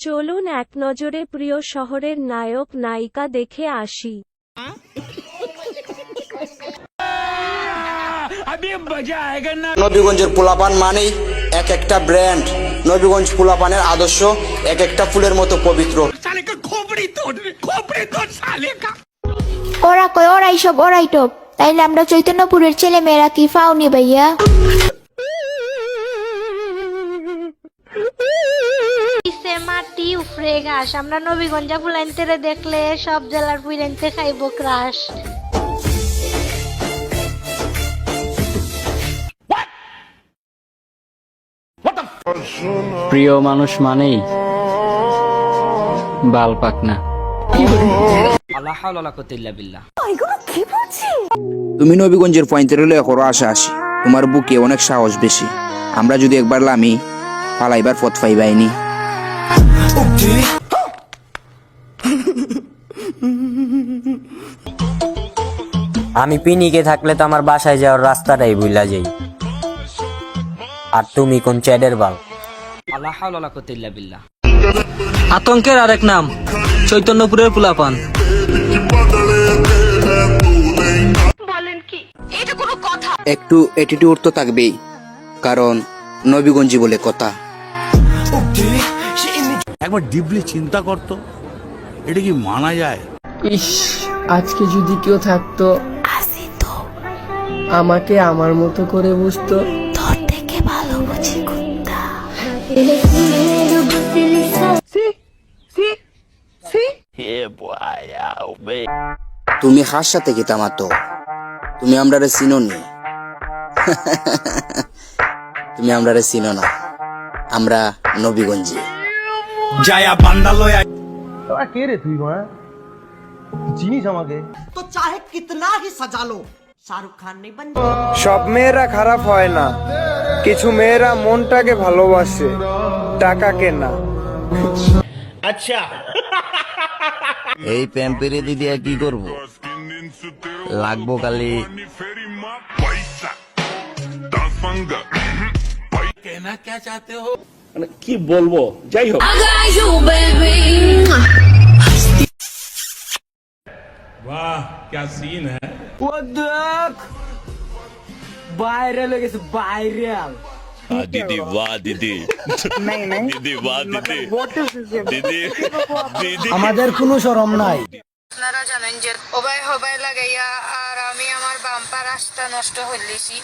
চলুন এক নজরে প্রিয় শহরের নায়ক নায়িকা দেখে আসি। নবীগঞ্জের পোলাপান মানেই এক একটা ব্র্যান্ড। নবীগঞ্জ পোলাপানের আদর্শ এক একটা ফুলের মতো পবিত্র। ওরা কয় ওরাই সব ওরাই টপ, তাইলে আমরা চৈতন্যপুরের ছেলে মেয়েরা কি ফাউনি ভাইয়া? মাটি উফরে ঘাস, আমরা নবীগঞ্জা ফুলাইনতে দেখলে সব জেলার ফুলাইনতে খাইব ক্রাশ। প্রিয় মানুষ মানেই বাল পাকনা। তুমি নবীগঞ্জের পয়েন্টের হলে করো আশা আসি, তোমার বুকে অনেক সাহস বেশি। আমরা যদি একবার লামি পালাইবার পথ পাইবাইনি। আমি পিনিকে থাকলে তো আমার বাসায় যাওয়ার রাস্তাটাই ভুলা যাই। আর তুমি কোন চ্যাডের বাল? আতঙ্কের আরেক নাম চৈতন্যপুরের পোলাপান। একটু অ্যাটিটিউড তো থাকবেই, কারণ নবীগঞ্জি বলে কথা। একবার ডিপলি চিন্তা করতো, এটা কি মানা যায়? ইস, আজকে যদি কেউ থাকতো আমাকে আমার মতো করে বুঝতো। তোর থেকে ভালো বুঝি কুত্তা। তুমি হার সাথে কি তামাতো? তুমি আমরারে চিনো নি? তুমি আমরারে চিনো না, আমরা নবীগঞ্জে। জায়া বান্দালয় তোরা কে রে তুই? চিনিস আমাকে? तो चाहे कितना ही सजा लो, शाहरुख खान नहीं बन। সব মেয়েরা খারাপ হয় না, কিছু মেয়েরা মনটাকে ভালোবাসে, টাকাকে না। আচ্ছা, এই প্যাম্পেরে দিদি কি করব? লাগবো কালি কেনা কে চাতে হো, মানে কি বলবো, যাই হোক। वाह क्या सीन है। ও দেখ, ভাইরাল হয়ে গেছে, ভাইরাল। दीदी वाह दीदी दीदी वाह दीदी दीदी दीदी। আমাদের কোনো শরম নাই। আপনারা জানেন যে হবাই হবাই লাগাইয়া আর আমি আমার বাম্পার রাস্তা নষ্ট হইলেছি।